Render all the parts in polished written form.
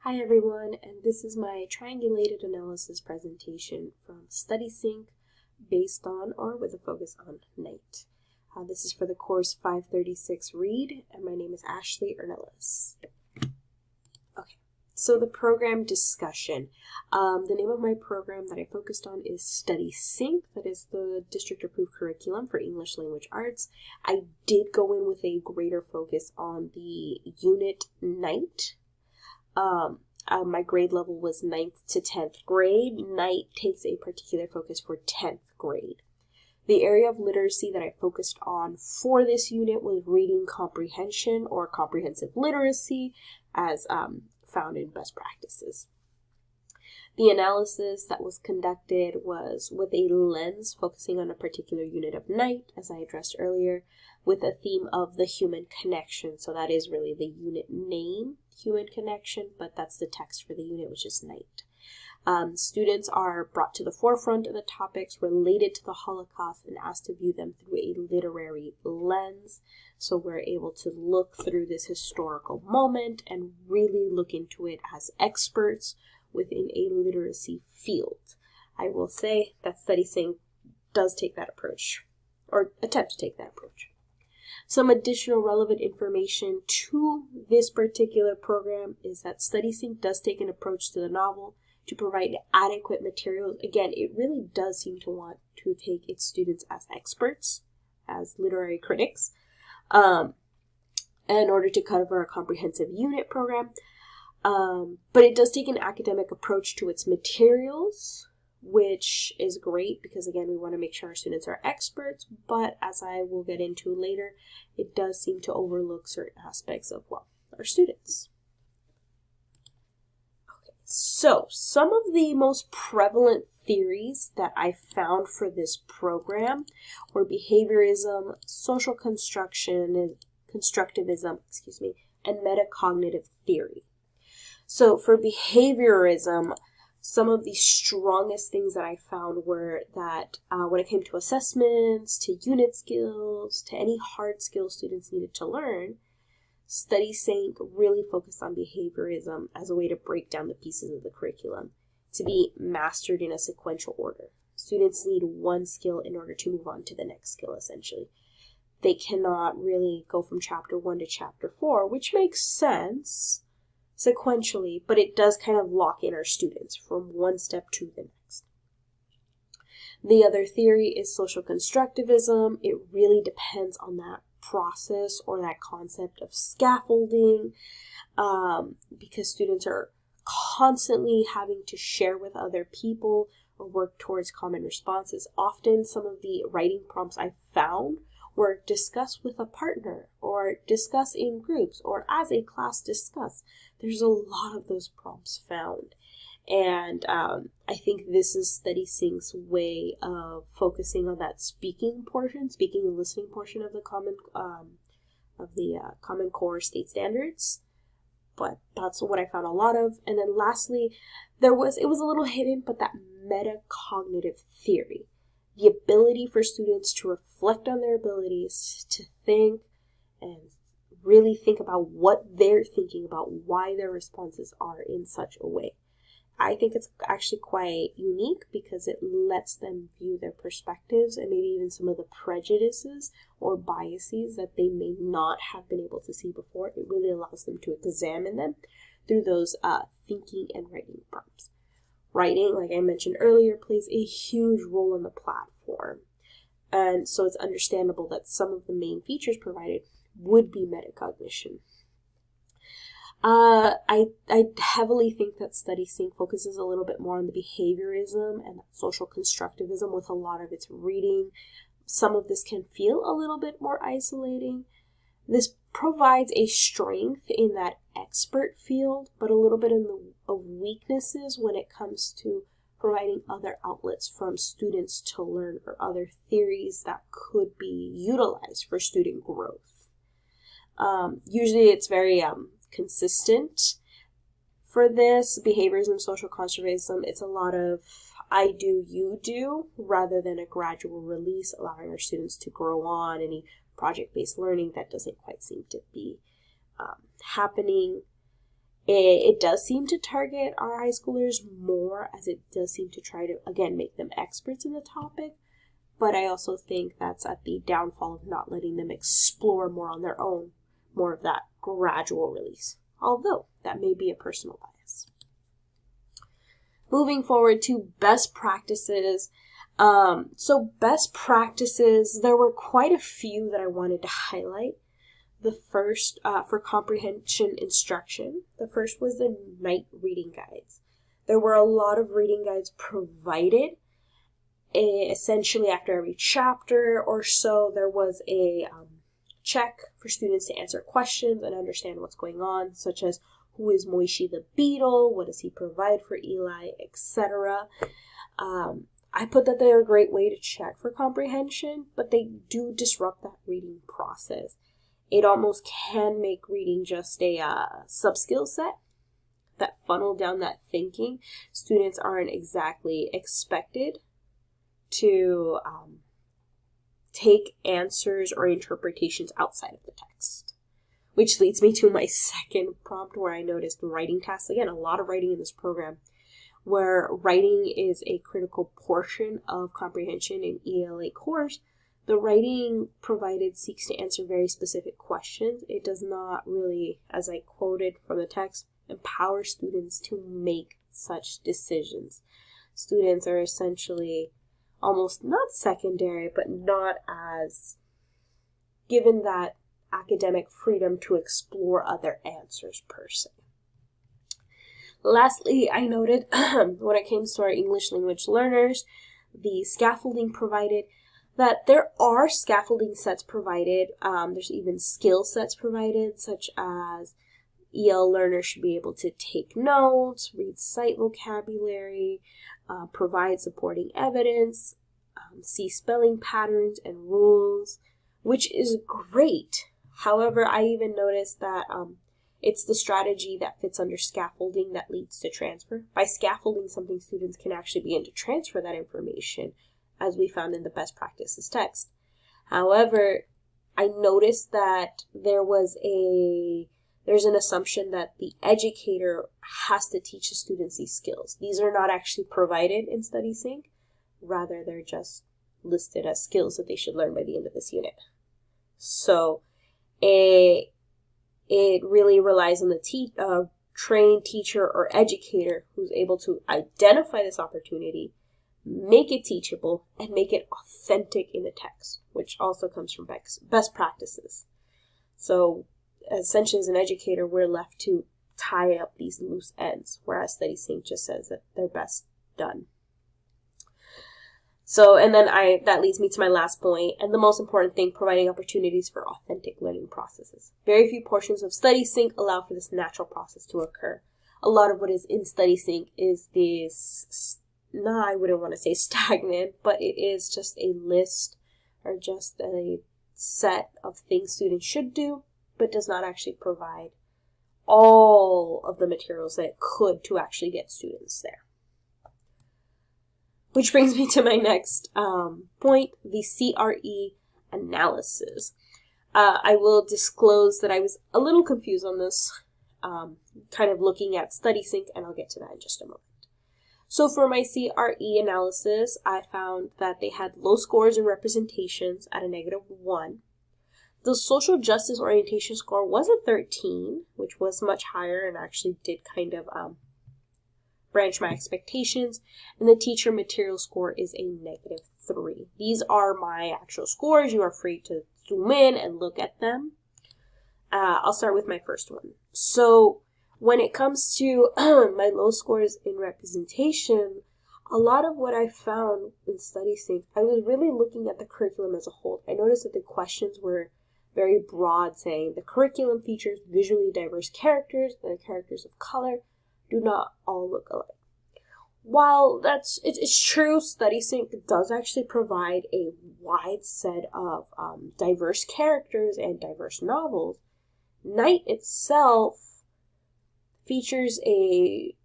Hi everyone, and this is my triangulated analysis presentation from StudySync based on or with a focus on night. This is for the course 536 Read, and my name is Ashley Ernellis. Okay, so the program discussion. The name of my program that I focused on is StudySync, that is the district-approved curriculum for English Language Arts. I did go in with a greater focus on the unit night. My grade level was 9th to 10th grade. Night takes a particular focus for 10th grade. The area of literacy that I focused on for this unit was reading comprehension or comprehensive literacy as found in best practices. The analysis that was conducted was with a lens focusing on a particular unit of night, as I addressed earlier, with a theme of the human connection. So that is really the unit name, human connection, but that's the text for the unit, which is night. Students are brought to the forefront of the topics related to the Holocaust and asked to view them through a literary lens. So we're able to look through this historical moment and really look into it as experts within a literacy field. I will say that StudySync does take that approach, or attempt to take that approach. Some additional relevant information to this particular program is that StudySync does take an approach to the novel to provide adequate materials. Again, it really does seem to want to take its students as experts, as literary critics, in order to cover a comprehensive unit program. But it does take an academic approach to its materials, which is great because, again, we want to make sure our students are experts, but as I will get into later, it does seem to overlook certain aspects of, well, our students. Okay, so some of the most prevalent theories that I found for this program were behaviorism, social constructivism, and metacognitive theory. So for behaviorism, some of the strongest things that I found were that when it came to assessments, to unit skills, to any hard skills students needed to learn, StudySync really focused on behaviorism as a way to break down the pieces of the curriculum to be mastered in a sequential order. Students need one skill in order to move on to the next skill, essentially. They cannot really go from chapter 1 to chapter 4, which makes sense sequentially, but it does kind of lock in our students from one step to the next. The other theory is social constructivism. It really depends on that process or that concept of scaffolding, because students are constantly having to share with other people or work towards common responses. Often some of the writing prompts I found were discuss with a partner or discuss in groups or as a class discuss. There's a lot of those prompts found. And I think this is StudySync's way of focusing on that speaking and listening portion of the Common Core state standards. But that's what I found a lot of. And then lastly, it was a little hidden, but that metacognitive theory. The ability for students to reflect on their abilities, to think and really think about what they're thinking about, why their responses are in such a way. I think it's actually quite unique because it lets them view their perspectives and maybe even some of the prejudices or biases that they may not have been able to see before. It really allows them to examine them through those thinking and writing prompts. Writing, like I mentioned earlier, plays a huge role in the platform. And so it's understandable that some of the main features provided would be metacognition. I heavily think that StudySync focuses a little bit more on the behaviorism and social constructivism with a lot of its reading. Some of this can feel a little bit more isolating. This provides a strength in that expert field, but a little bit of weaknesses when it comes to providing other outlets from students to learn or other theories that could be utilized for student growth. Usually it's very consistent for this. Behaviorism, social constructivism, it's a lot of I do, you do, rather than a gradual release, allowing our students to grow on any project-based learning that doesn't quite seem to be happening. It does seem to target our high schoolers more, as it does seem to try to, again, make them experts in the topic. But I also think that's at the downfall of not letting them explore more on their own, more of that gradual release. Although, that may be a personal bias. Moving forward to best practices. So best practices, there were quite a few that I wanted to highlight. The first, for comprehension instruction, the first was the night reading guides. There were a lot of reading guides provided. Essentially, after every chapter or so, there was a check for students to answer questions and understand what's going on, such as who is Moishi the beetle, what does he provide for Eli, etc. I put that they're a great way to check for comprehension, but they do disrupt that reading process. It almost can make reading just a sub-skill set that funnel down that thinking. Students aren't exactly expected to take answers or interpretations outside of the text. Which leads me to my second prompt, where I noticed writing tasks. Again, a lot of writing in this program, where writing is a critical portion of comprehension in ELA course. The writing provided seeks to answer very specific questions. It does not really, as I quoted from the text, empower students to make such decisions. Students are essentially almost not secondary, but not as given that academic freedom to explore other answers per se. Lastly, I noted when it came to our English language learners, the scaffolding provided, that there are scaffolding sets provided. There's even skill sets provided, such as EL learners should be able to take notes, read sight vocabulary, provide supporting evidence, see spelling patterns and rules, which is great. However, I even noticed that it's the strategy that fits under scaffolding that leads to transfer. By scaffolding something, students can actually begin to transfer that information, as we found in the best practices text. However, I noticed that there's an assumption that the educator has to teach the students these skills. These are not actually provided in StudySync. Rather, they're just listed as skills that they should learn by the end of this unit. So, it really relies on the trained teacher or educator who's able to identify this opportunity, make it teachable, and make it authentic in the text, which also comes from best practices. So, essentially, as an educator, we're left to tie up these loose ends, whereas StudySync just says that they're best done. So, and then that leads me to my last point, and the most important thing, providing opportunities for authentic learning processes. Very few portions of StudySync allow for this natural process to occur. A lot of what is in StudySync is this, I wouldn't want to say stagnant, but it is just a list or just a set of things students should do, but does not actually provide all of the materials that it could to actually get students there. Which brings me to my next point, the CRE analysis. I will disclose that I was a little confused on this, kind of looking at StudySync, and I'll get to that in just a moment. So for my CRE analysis, I found that they had low scores in representations at a -1. The social justice orientation score was a 13, which was much higher and actually did kind of branch my expectations, and the teacher material score is a -3. These are my actual scores. You are free to zoom in and look at them. I'll start with my first one. So when it comes to my low scores in representation, a lot of what I found in StudySync, I was really looking at the curriculum as a whole. I noticed that the questions were very broad, saying the curriculum features visually diverse characters, and the characters of color do not all look alike. While it's true, StudySync does actually provide a wide set of diverse characters and diverse novels. Night itself features a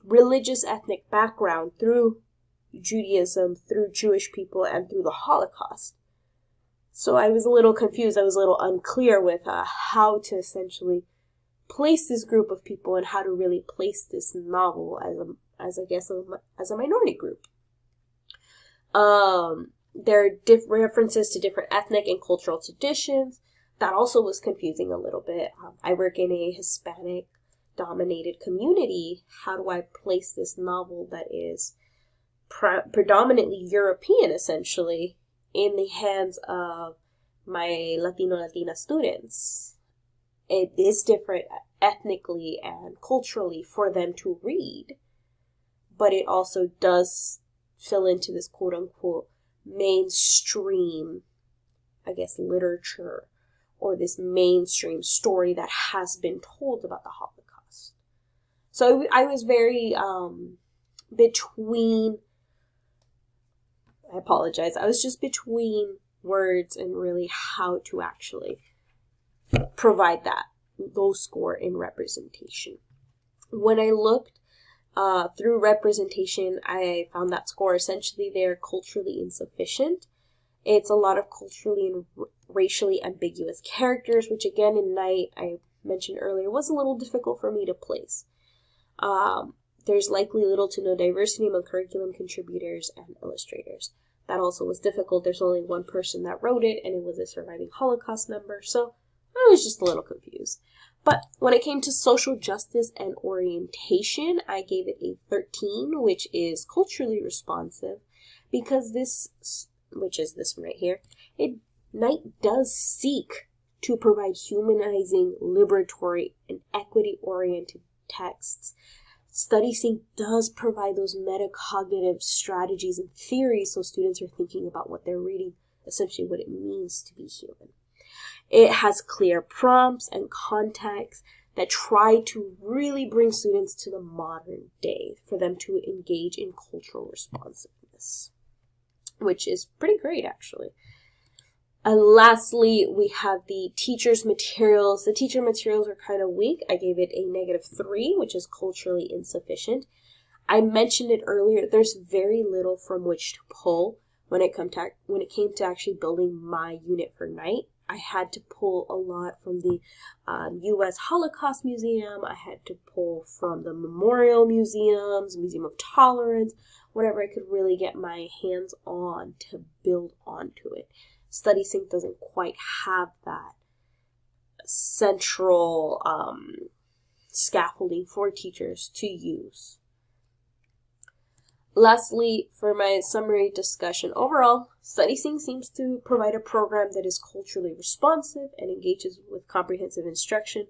religious ethnic background through Judaism, through Jewish people, and through the Holocaust. So I was a little confused. I was a little unclear with how to essentially place this group of people and how to really place this novel as a minority group. There are references to different ethnic and cultural traditions. That also was confusing a little bit. I work in a Hispanic-dominated community. How do I place this novel that is predominantly European, essentially, in the hands of my Latina students? It is different ethnically and culturally for them to read, but it also does fill into this quote-unquote mainstream, literature, or this mainstream story that has been told about the Holocaust. So I was very between, I apologize, I was just between words and really how to actually provide that low score in representation. When I looked through representation, I found that score essentially they're culturally insufficient. It's a lot of culturally and racially ambiguous characters, which again in Night, I mentioned earlier, was a little difficult for me to place. There's likely little to no diversity among curriculum contributors and illustrators. That also was difficult. There's only one person that wrote it, and it was a surviving Holocaust member, so I was just a little confused. But when it came to social justice and orientation, I gave it a 13, which is culturally responsive, because which is this one right here, Night does seek to provide humanizing, liberatory, and equity-oriented texts. Study Sync does provide those metacognitive strategies and theories so students are thinking about what they're reading, essentially what it means to be human. It has clear prompts and context that try to really bring students to the modern day for them to engage in cultural responsiveness, which is pretty great, actually. And lastly, we have the teacher's materials. The teacher materials are kind of weak. I gave it a -3, which is culturally insufficient. I mentioned it earlier. There's very little from which to pull when it came to actually building my unit for Night. I had to pull a lot from the U.S. Holocaust Museum. I had to pull from the memorial museums, Museum of Tolerance, whatever I could really get my hands on to build onto it. Study Sync doesn't quite have that central scaffolding for teachers to use. Lastly, for my summary discussion, overall, Study Sync seems to provide a program that is culturally responsive and engages with comprehensive instruction,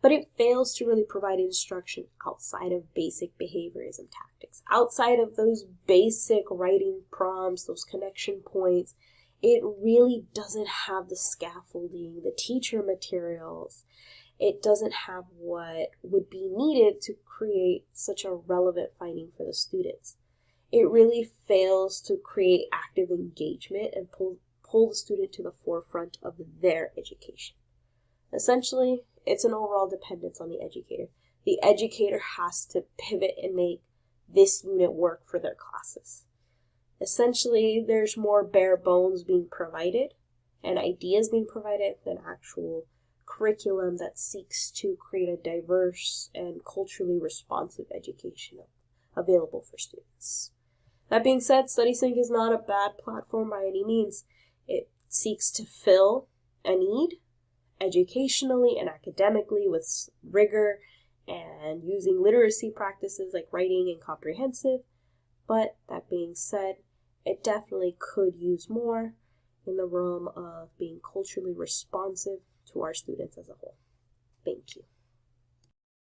but it fails to really provide instruction outside of basic behaviorism tactics. Outside of those basic writing prompts, those connection points, it really doesn't have the scaffolding, the teacher materials. It doesn't have what would be needed to create such a relevant finding for the students. It really fails to create active engagement and pull the student to the forefront of their education. Essentially, it's an overall dependence on the educator. The educator has to pivot and make this unit work for their classes. Essentially, there's more bare bones being provided and ideas being provided than actual curriculum that seeks to create a diverse and culturally responsive education available for students. That being said, Study Sync is not a bad platform by any means. It seeks to fill a need educationally and academically with rigor and using literacy practices like writing and comprehensive. But that being said, it definitely could use more in the realm of being culturally responsive to our students as a whole. Thank you.